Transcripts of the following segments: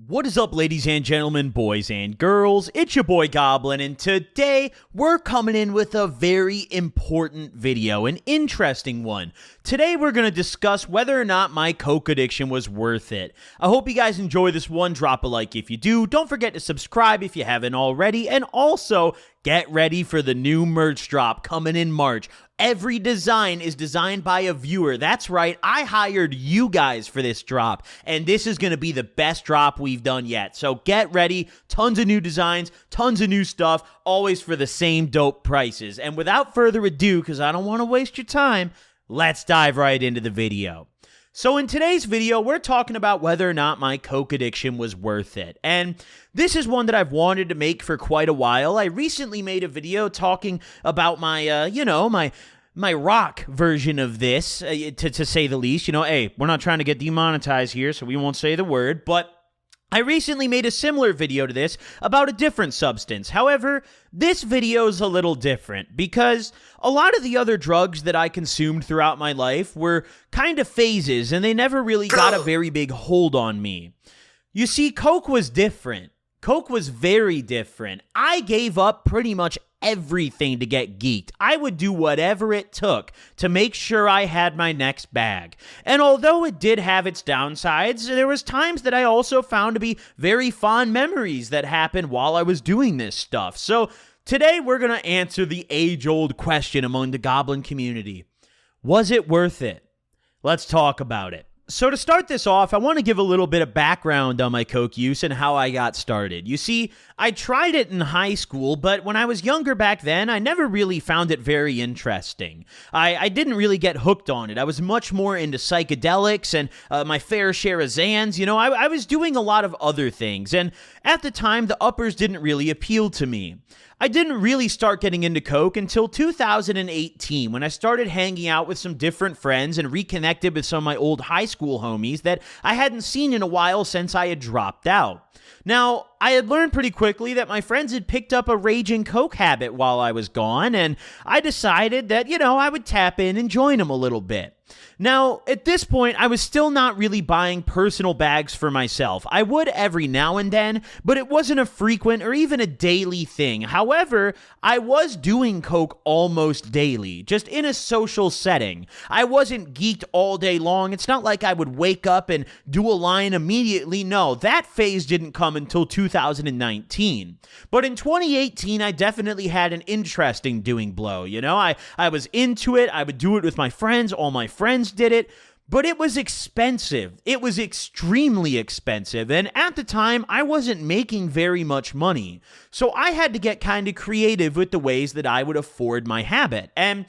What is up, ladies and gentlemen, boys and girls? It's your boy Goblin, and today we're coming in with a very important video, an interesting one. Today we're going to discuss whether or not my coke addiction was worth it. I hope you guys enjoy this one. Drop a like if you do. Don't forget to subscribe if you haven't already, and also get ready for the new merch drop coming in March. Every design is designed by a viewer. That's right, I hired you guys for this drop, and this is going to be the best drop we've done yet. So get ready, tons of new designs, tons of new stuff, always for the same dope prices. And without further ado, because I don't want to waste your time, let's dive right into the video. So in today's video, we're talking about whether or not my coke addiction was worth it. And this is one that I've wanted to make for quite a while. I recently made a video talking about my, my rock version of this, to say the least. Hey, we're not trying to get demonetized here, so we won't say the word, but I recently made a similar video to this about a different substance. However, this video is a little different because a lot of the other drugs that I consumed throughout my life were kind of phases, and they never really got a very big hold on me. You see, coke was different. Coke was very different. I gave up pretty much everything to get geeked. I would do whatever it took to make sure I had my next bag. And although it did have its downsides, there was times that I also found to be very fond memories that happened while I was doing this stuff. So today we're going to answer the age-old question among the Goblin community. Was it worth it? Let's talk about it. So to start this off, I want to give a little bit of background on my coke use and how I got started. You see, I tried it in high school, but when I was younger back then, I never really found it very interesting. I didn't really get hooked on it. I was much more into psychedelics and my fair share of Xans. I was doing a lot of other things, and at the time, the uppers didn't really appeal to me. I didn't really start getting into coke until 2018 when I started hanging out with some different friends and reconnected with some of my old high school homies that I hadn't seen in a while since I had dropped out. Now, I had learned pretty quickly that my friends had picked up a raging coke habit while I was gone, and I decided that, I would tap in and join them a little bit. Now, at this point, I was still not really buying personal bags for myself. I would every now and then, but it wasn't a frequent or even a daily thing. However, I was doing coke almost daily, just in a social setting. I wasn't geeked all day long. It's not like I would wake up and do a line immediately. No, that phase didn't come until 2019. But in 2018, I definitely had an interesting doing blow. I was into it. I would do it with my friends. All my friends did it, but it was expensive. It was extremely expensive, and at the time, I wasn't making very much money. So I had to get kind of creative with the ways that I would afford my habit, and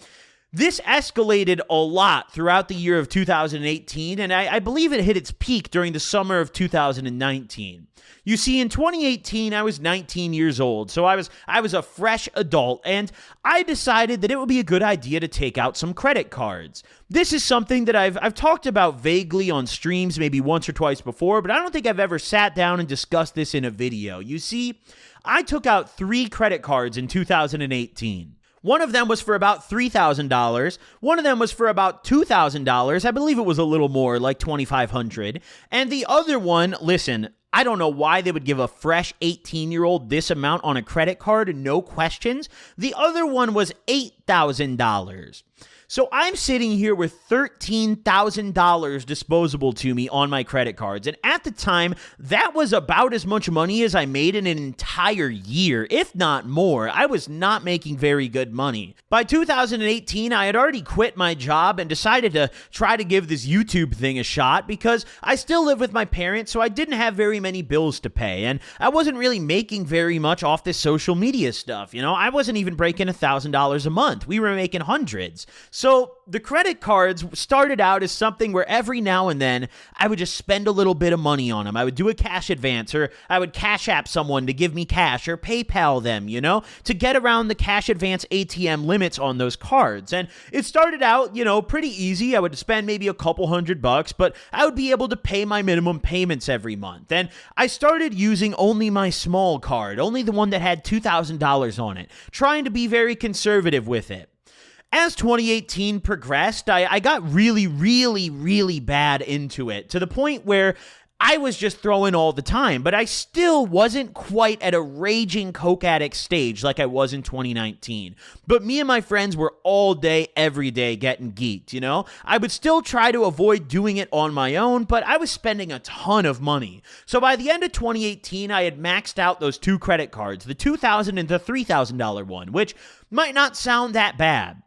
this escalated a lot throughout the year of 2018, and I believe it hit its peak during the summer of 2019. You see, in 2018, I was 19 years old, so I was a fresh adult, and I decided that it would be a good idea to take out some credit cards. This is something that I've talked about vaguely on streams maybe once or twice before, but I don't think I've ever sat down and discussed this in a video. You see, I took out 3 credit cards in 2018. One of them was for about $3,000. One of them was for about $2,000. I believe it was a little more, like $2,500. And the other one, listen, I don't know why they would give a fresh 18-year-old this amount on a credit card, no questions. The other one was $8,000. So I'm sitting here with $13,000 disposable to me on my credit cards. And at the time, that was about as much money as I made in an entire year, if not more. I was not making very good money. By 2018, I had already quit my job and decided to try to give this YouTube thing a shot because I still live with my parents, so I didn't have very many bills to pay. And I wasn't really making very much off this social media stuff. I wasn't even breaking $1,000 a month. We were making hundreds. So the credit cards started out as something where every now and then I would just spend a little bit of money on them. I would do a cash advance, or I would Cash App someone to give me cash, or PayPal them, to get around the cash advance ATM limits on those cards. And it started out, pretty easy. I would spend maybe a couple $100, but I would be able to pay my minimum payments every month. And I started using only my small card, only the one that had $2,000 on it, trying to be very conservative with it. As 2018 progressed, I got really, really, really bad into it, to the point where I was just throwing all the time, but I still wasn't quite at a raging coke addict stage like I was in 2019. But me and my friends were all day, every day getting geeked, you know? I would still try to avoid doing it on my own, but I was spending a ton of money. So by the end of 2018, I had maxed out those two credit cards, the $2,000 and the $3,000 one, which might not sound that bad.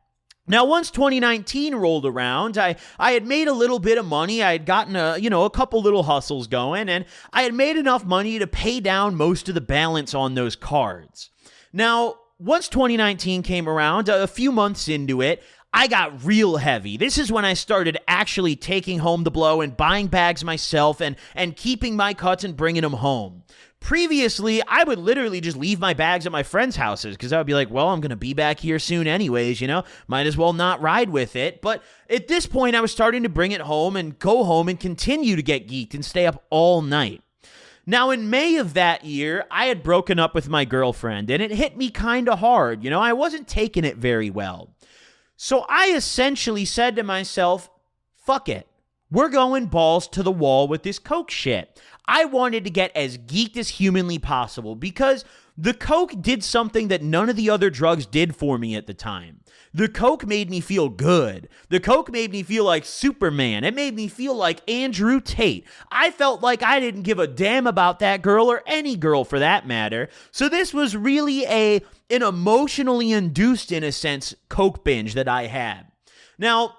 Now, once 2019 rolled around, I had made a little bit of money. I had gotten a couple little hustles going, and I had made enough money to pay down most of the balance on those cards. Now, once 2019 came around, a few months into it, I got real heavy. This is when I started actually taking home the blow and buying bags myself and keeping my cuts and bringing them home. Previously, I would literally just leave my bags at my friends' houses because I would be like, well, I'm going to be back here soon anyways, you know, might as well not ride with it. But at this point, I was starting to bring it home and go home and continue to get geeked and stay up all night. Now, in May of that year, I had broken up with my girlfriend, and it hit me kind of hard. You know, I wasn't taking it very well. So I essentially said to myself, fuck it. We're going balls to the wall with this coke shit. I wanted to get as geeked as humanly possible because the coke did something that none of the other drugs did for me at the time. The coke made me feel good. The coke made me feel like Superman. It made me feel like Andrew Tate. I felt like I didn't give a damn about that girl or any girl for that matter. So this was really an emotionally induced, in a sense, coke binge that I had. Now,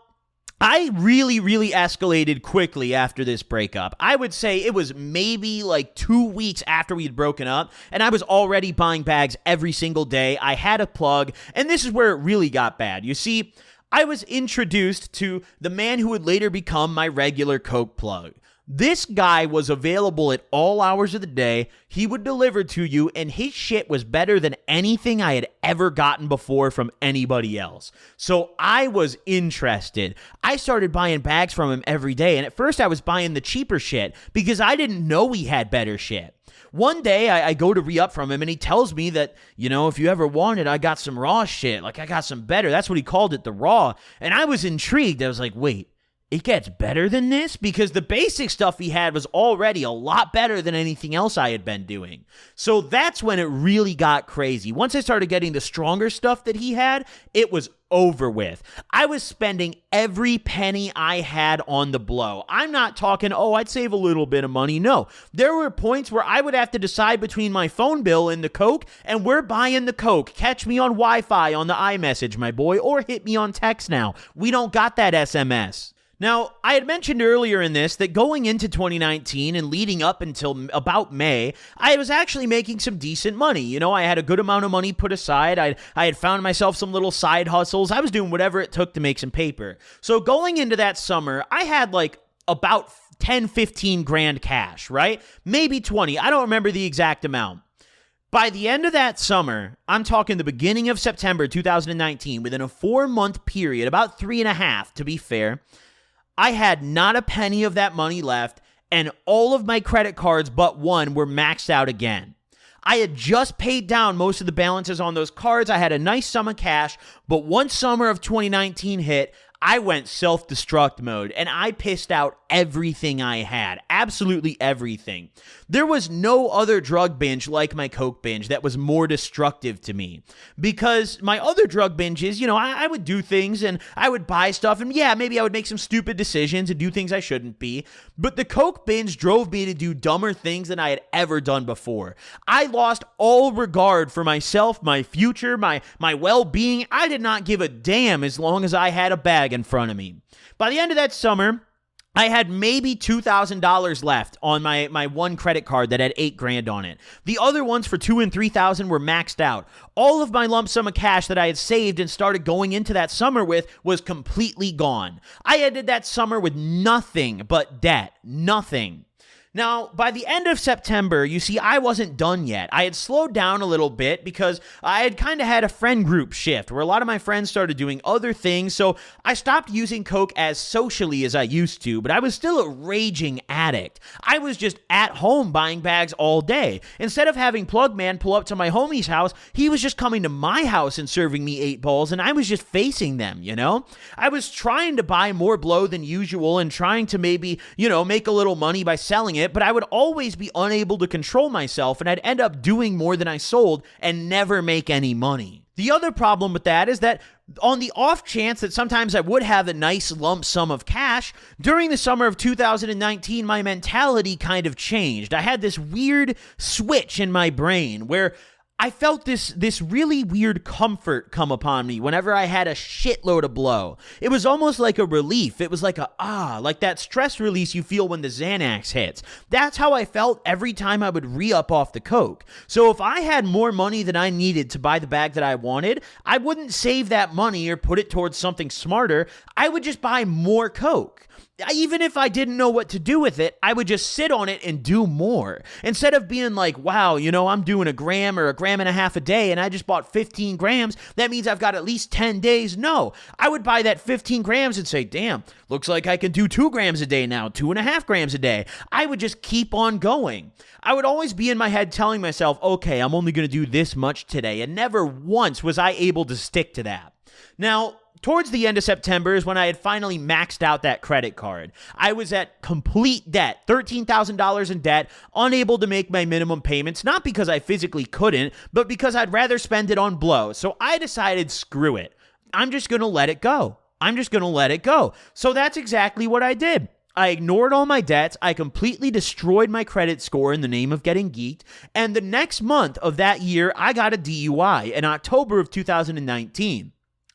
I really escalated quickly after this breakup. I would say it was maybe like 2 weeks after we had broken up, and I was already buying bags every single day. I had a plug, and this is where it really got bad. You see, I was introduced to the man who would later become my regular coke plug. This guy was available at all hours of the day. He would deliver to you, and his shit was better than anything I had ever gotten before from anybody else. So I was interested. I started buying bags from him every day, and at first I was buying the cheaper shit because I didn't know he had better shit. One day, I go to re-up from him, and he tells me that, you know, if you ever want it, I got some raw shit. Like, I got some better. That's what he called it, the raw. And I was intrigued. I was like, wait. It gets better than this? Because the basic stuff he had was already a lot better than anything else I had been doing. So that's when it really got crazy. Once I started getting the stronger stuff that he had, it was over with. I was spending every penny I had on the blow. I'm not talking, I'd save a little bit of money. No. There were points where I would have to decide between my phone bill and the coke, and we're buying the coke. Catch me on Wi-Fi on the iMessage, my boy, or hit me on text now. We don't got that SMS. Now, I had mentioned earlier in this that going into 2019 and leading up until about May, I was actually making some decent money. You know, I had a good amount of money put aside. I had found myself some little side hustles. I was doing whatever it took to make some paper. So going into that summer, I had like about 10, 15 grand cash, right? Maybe 20. I don't remember the exact amount. By the end of that summer, I'm talking the beginning of September 2019, within a 4-month period, about 3.5 to be fair, I had not a penny of that money left, and all of my credit cards but one were maxed out again. I had just paid down most of the balances on those cards. I had a nice sum of cash, but once summer of 2019 hit, I went self-destruct mode, and I pissed out everything I had. Absolutely everything. There was no other drug binge like my coke binge that was more destructive to me. Because my other drug binges, you know, I would do things, and I would buy stuff, and yeah, maybe I would make some stupid decisions and do things I shouldn't be. But the coke binge drove me to do dumber things than I had ever done before. I lost all regard for myself, my future, my well-being. I did not give a damn as long as I had a bag in front of me. By the end of that summer, I had maybe $2,000 left on my one credit card that had $8,000 on it. The other ones for $2,000 and $3,000 were maxed out. All of my lump sum of cash that I had saved and started going into that summer with was completely gone. I ended that summer with nothing but debt. Nothing. Now, by the end of September, you see, I wasn't done yet. I had slowed down a little bit because I had kind of had a friend group shift where a lot of my friends started doing other things, so I stopped using coke as socially as I used to, but I was still a raging addict. I was just at home buying bags all day. Instead of having Plug Man pull up to my homie's house, he was just coming to my house and serving me 8 balls, and I was just facing them, you know? I was trying to buy more blow than usual and trying to maybe, you know, make a little money by selling it, it, but I would always be unable to control myself, and I'd end up doing more than I sold and never make any money. The other problem with that is that on the off chance that sometimes I would have a nice lump sum of cash, during the summer of 2019, my mentality kind of changed. I had this weird switch in my brain where I felt this really weird comfort come upon me whenever I had a shitload of blow. It was almost like a relief. It was like like that stress release you feel when the Xanax hits. That's how I felt every time I would re-up off the coke. So if I had more money than I needed to buy the bag that I wanted, I wouldn't save that money or put it towards something smarter. I would just buy more coke. Even if I didn't know what to do with it, I would just sit on it and do more. Instead of being like, wow, I'm doing a gram or a gram and a half a day and I just bought 15 grams, that means I've got at least 10 days. No, I would buy that 15 grams and say, damn, looks like I can do 2 grams a day now, 2.5 grams a day. I would just keep on going. I would always be in my head telling myself, okay, I'm only going to do this much today. And never once was I able to stick to that. Now, towards the end of September is when I had finally maxed out that credit card. I was at complete debt, $13,000 in debt, unable to make my minimum payments, not because I physically couldn't, but because I'd rather spend it on blow. So I decided, screw it. I'm just going to let it go. So that's exactly what I did. I ignored all my debts. I completely destroyed my credit score in the name of getting geeked. And the next month of that year, I got a DUI in October of 2019.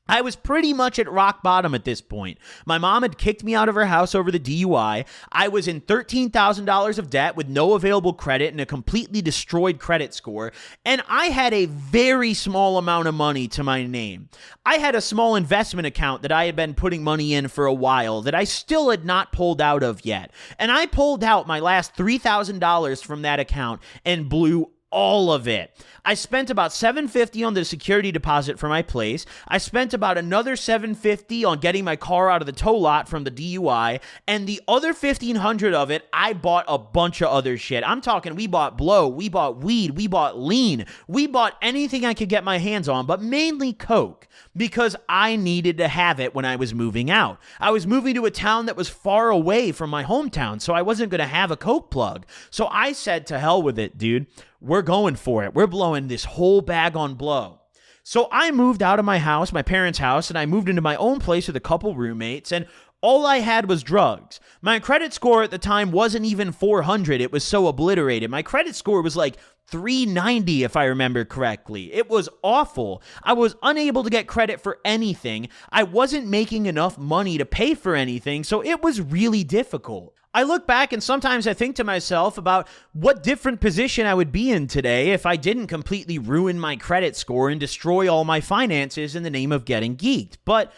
I was pretty much at rock bottom at this point. My mom had kicked me out of her house over the DUI. I was in $13,000 of debt with no available credit and a completely destroyed credit score. And I had a very small amount of money to my name. I had a small investment account that I had been putting money in for a while that I still had not pulled out of yet. And I pulled out my last $3,000 from that account and blew all of it. I spent about $750 on the security deposit for my place. I spent about another $750 on getting my car out of the tow lot from the DUI, and the other $1,500 of it, I bought a bunch of other shit. I'm talking, we bought blow, we bought weed, we bought lean, we bought anything I could get my hands on, but mainly coke, because I needed to have it when I was moving out. I was moving to a town that was far away from my hometown, so I wasn't going to have a coke plug. So I said, to hell with it, dude. We're going for it. We're blowing this whole bag on blow. So I moved out of my house, my parents' house, and I moved into my own place with a couple roommates, and all I had was drugs. My credit score at the time wasn't even 400. It was so obliterated. My credit score was like 390, if I remember correctly. It was awful. I was unable to get credit for anything. I wasn't making enough money to pay for anything, so it was really difficult. I look back and sometimes I think to myself about what different position I would be in today if I didn't completely ruin my credit score and destroy all my finances in the name of getting geeked. But,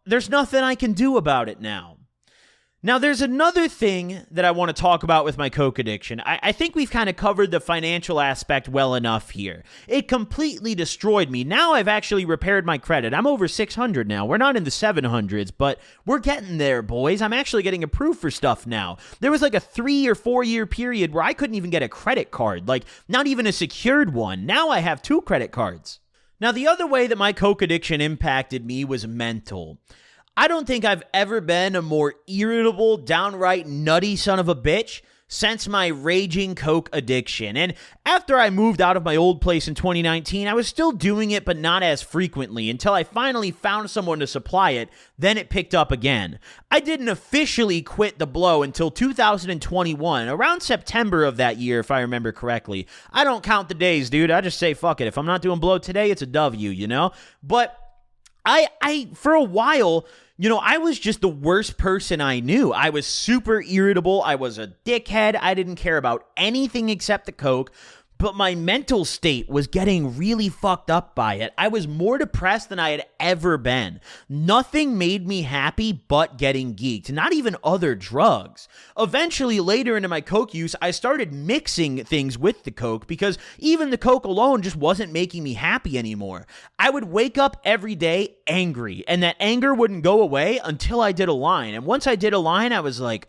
there's nothing I can do about it now. Now, there's another thing that I want to talk about with my coke addiction. I think we've kind of covered the financial aspect well enough here. It completely destroyed me. Now I've actually repaired my credit. I'm over 600 now. We're not in the 700s, but we're getting there, boys. I'm actually getting approved for stuff now. There was like a 3 or 4 year period where I couldn't even get a credit card, like not even a secured one. Now I have 2 credit cards. Now, the other way that my coke addiction impacted me was mental. I don't think I've ever been a more irritable, downright nutty son of a bitch since my raging coke addiction. And after I moved out of my old place in 2019, I was still doing it, but not as frequently until I finally found someone to supply it. Then it picked up again. I didn't officially quit the blow until 2021, around September of that year, if I remember correctly. I don't count the days, dude. I just say, fuck it. If I'm not doing blow today, it's a W, But I for a while, I was just the worst person I knew. I was super irritable. I was a dickhead. I didn't care about anything except the coke. But my mental state was getting really fucked up by it. I was more depressed than I had ever been. Nothing made me happy but getting geeked, not even other drugs. Eventually, later into my coke use, I started mixing things with the coke because even the coke alone just wasn't making me happy anymore. I would wake up every day angry, and that anger wouldn't go away until I did a line. And once I did a line, I was like,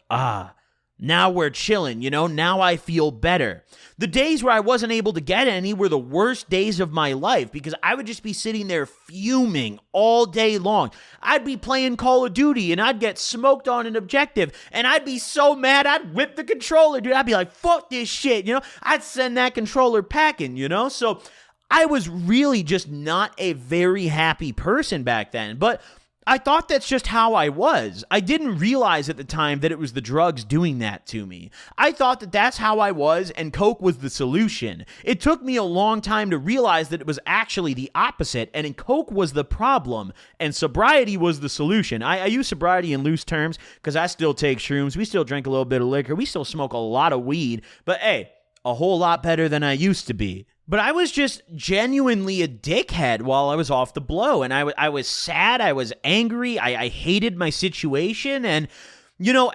Now we're chilling, now I feel better. The days where I wasn't able to get any were the worst days of my life because I would just be sitting there fuming all day long. I'd be playing Call of Duty and I'd get smoked on an objective and I'd be so mad I'd whip the controller, dude. I'd be like, fuck this shit, I'd send that controller packing, So I was really just not a very happy person back then, but I thought that's just how I was. I didn't realize at the time that it was the drugs doing that to me. I thought that that's how I was and Coke was the solution. It took me a long time to realize that it was actually the opposite and Coke was the problem and sobriety was the solution. I use sobriety in loose terms because I still take shrooms. We still drink a little bit of liquor. We still smoke a lot of weed. But hey, a whole lot better than I used to be. But I was just genuinely a dickhead while I was off the blow. And I was sad. I was angry. I hated my situation. And,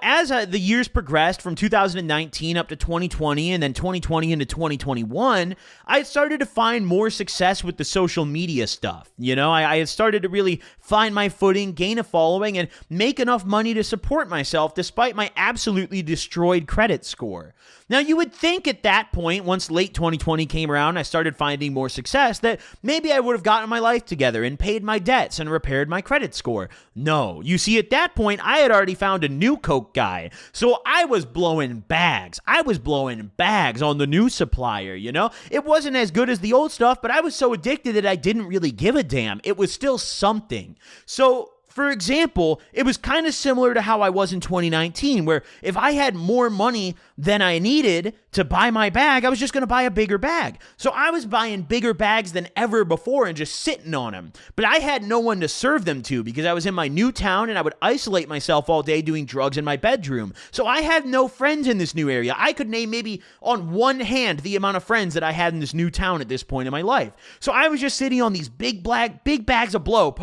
as the years progressed from 2019 up to 2020 and then 2020 into 2021, I started to find more success with the social media stuff. I had started to really find my footing, gain a following, and make enough money to support myself despite my absolutely destroyed credit score. Now, you would think at that point, once late 2020 came around, I started finding more success, that maybe I would have gotten my life together and paid my debts and repaired my credit score. No, you see, at that point, I had already found a new Coke guy, so I was blowing bags. I was blowing bags on the new supplier, It wasn't as good as the old stuff, but I was so addicted that I didn't really give a damn. It was still something. So, for example, it was kind of similar to how I was in 2019, where if I had more money than I needed to buy my bag, I was just going to buy a bigger bag. So I was buying bigger bags than ever before and just sitting on them. But I had no one to serve them to because I was in my new town and I would isolate myself all day doing drugs in my bedroom. So I had no friends in this new area. I could name maybe on one hand the amount of friends that I had in this new town at this point in my life. So I was just sitting on these big bags of blow,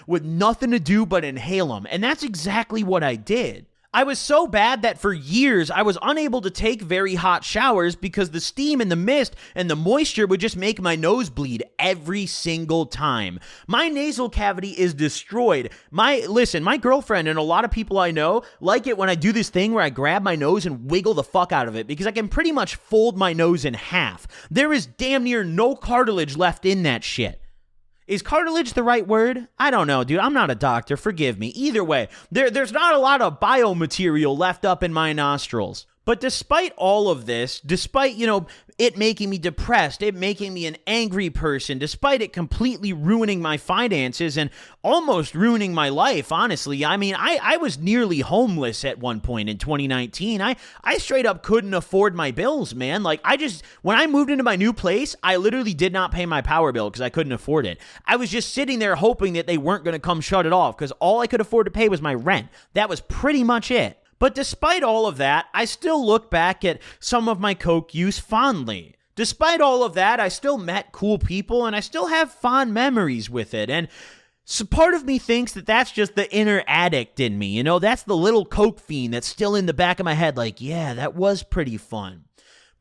with nothing to do but inhale them. And that's exactly what I did. I was so bad that for years I was unable to take very hot showers because the steam and the mist and the moisture would just make my nose bleed every single time. My nasal cavity is destroyed. My girlfriend and a lot of people I know like it when I do this thing where I grab my nose and wiggle the fuck out of it because I can pretty much fold my nose in half. There is damn near no cartilage left in that shit. Is cartilage the right word? I don't know, dude. I'm not a doctor. Forgive me. Either way, there's not a lot of biomaterial left up in my nostrils. But despite all of this, despite, it making me depressed, it making me an angry person, despite it completely ruining my finances and almost ruining my life, honestly. I mean, I was nearly homeless at one point in 2019. I straight up couldn't afford my bills, man. When I moved into my new place, I literally did not pay my power bill because I couldn't afford it. I was just sitting there hoping that they weren't going to come shut it off because all I could afford to pay was my rent. That was pretty much it. But despite all of that, I still look back at some of my Coke use fondly. Despite all of that, I still met cool people and I still have fond memories with it. And so part of me thinks that that's just the inner addict in me. That's the little Coke fiend that's still in the back of my head like, yeah, that was pretty fun.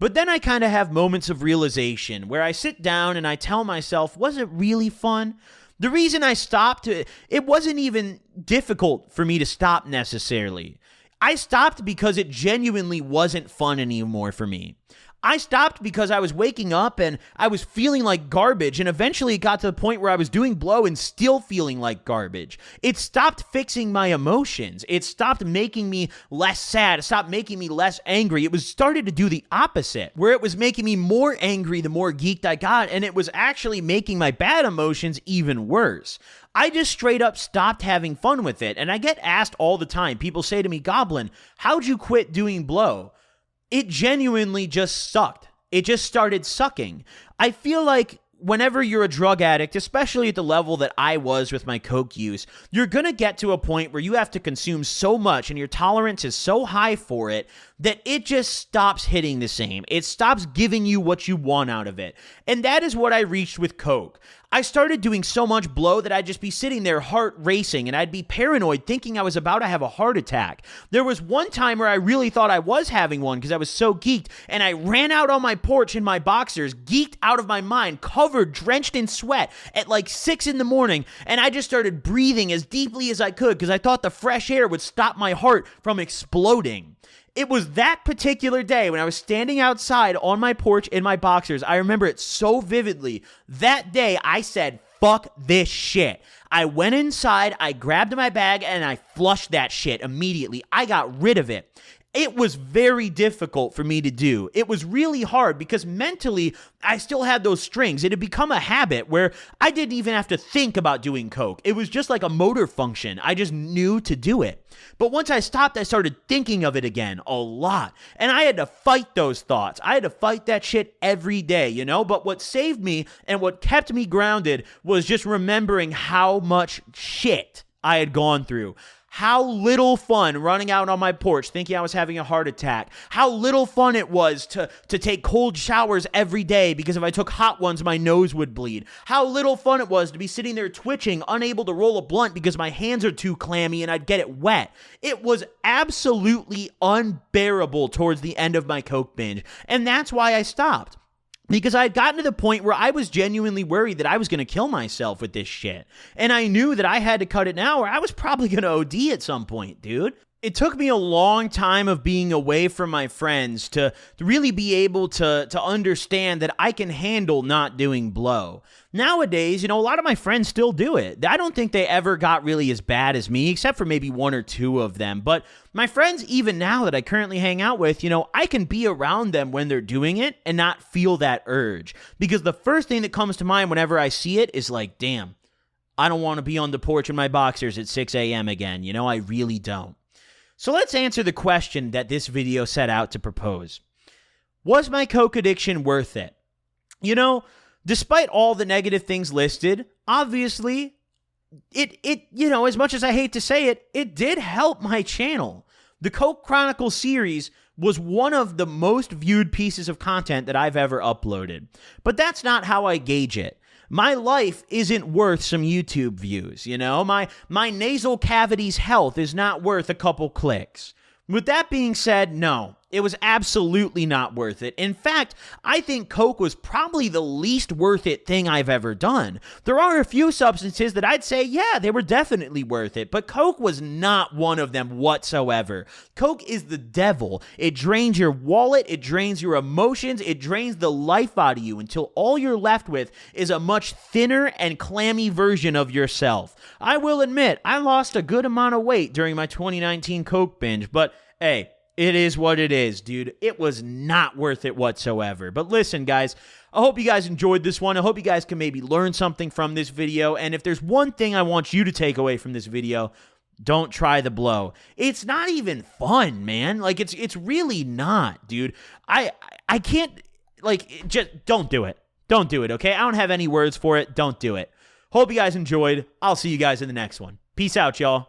But then I kind of have moments of realization where I sit down and I tell myself, was it really fun? The reason I stopped, it wasn't even difficult for me to stop necessarily. I stopped because it genuinely wasn't fun anymore for me. I stopped because I was waking up and I was feeling like garbage, and eventually it got to the point where I was doing blow and still feeling like garbage. It stopped fixing my emotions. It stopped making me less sad. It stopped making me less angry. It was started to do the opposite, where it was making me more angry the more geeked I got, and it was actually making my bad emotions even worse. I just straight up stopped having fun with it, and I get asked all the time. People say to me, Goblin, how'd you quit doing blow? It genuinely just sucked. It just started sucking. I feel like whenever you're a drug addict, especially at the level that I was with my Coke use, you're going to get to a point where you have to consume so much and your tolerance is so high for it that it just stops hitting the same. It stops giving you what you want out of it. And that is what I reached with Coke. I started doing so much blow that I'd just be sitting there heart racing and I'd be paranoid thinking I was about to have a heart attack. There was one time where I really thought I was having one because I was so geeked, and I ran out on my porch in my boxers, geeked out of my mind, covered, drenched in sweat at like 6 a.m, and I just started breathing as deeply as I could because I thought the fresh air would stop my heart from exploding. It was that particular day when I was standing outside on my porch in my boxers. I remember it so vividly. That day, I said, fuck this shit. I went inside, I grabbed my bag, and I flushed that shit immediately. I got rid of it. It was very difficult for me to do. It was really hard because mentally, I still had those strings. It had become a habit where I didn't even have to think about doing coke. It was just like a motor function. I just knew to do it. But once I stopped, I started thinking of it again a lot. And I had to fight those thoughts. I had to fight that shit every day, you know? But what saved me and what kept me grounded was just remembering how much shit I had gone through. How little fun running out on my porch thinking I was having a heart attack. How little fun it was to take cold showers every day because if I took hot ones, my nose would bleed. How little fun it was to be sitting there twitching, unable to roll a blunt because my hands are too clammy and I'd get it wet. It was absolutely unbearable towards the end of my coke binge. And that's why I stopped. Because I had gotten to the point where I was genuinely worried that I was going to kill myself with this shit. And I knew that I had to cut it now or I was probably going to OD at some point, dude. It took me a long time of being away from my friends to really be able to understand that I can handle not doing blow. Nowadays, you know, a lot of my friends still do it. I don't think they ever got really as bad as me, except for maybe one or two of them. But my friends, even now that I currently hang out with, you know, I can be around them when they're doing it and not feel that urge. Because the first thing that comes to mind whenever I see it is like, damn, I don't want to be on the porch in my boxers at 6 a.m. again. You know, I really don't. So let's answer the question that this video set out to propose. Was my coke addiction worth it? You know, despite all the negative things listed, obviously, you know, as much as I hate to say it, it did help my channel. The Coke Chronicles series was one of the most viewed pieces of content that I've ever uploaded. But that's not how I gauge it. My life isn't worth some YouTube views, you know? My nasal cavity's health is not worth a couple clicks. With that being said, no, it was absolutely not worth it. In fact, I think coke was probably the least worth it thing I've ever done. There are a few substances that I'd say, yeah, they were definitely worth it, but coke was not one of them whatsoever. Coke is the devil. It drains your wallet, it drains your emotions, it drains the life out of you until all you're left with is a much thinner and clammy version of yourself. I will admit, I lost a good amount of weight during my 2019 coke binge, but hey, it is what it is, dude. It was not worth it whatsoever. But listen, guys, I hope you guys enjoyed this one. I hope you guys can maybe learn something from this video. And if there's one thing I want you to take away from this video, don't try the blow. It's not even fun, man. Like, it's really not, dude. I can't, like, just don't do it. Don't do it, okay? I don't have any words for it. Don't do it. Hope you guys enjoyed. I'll see you guys in the next one. Peace out, y'all.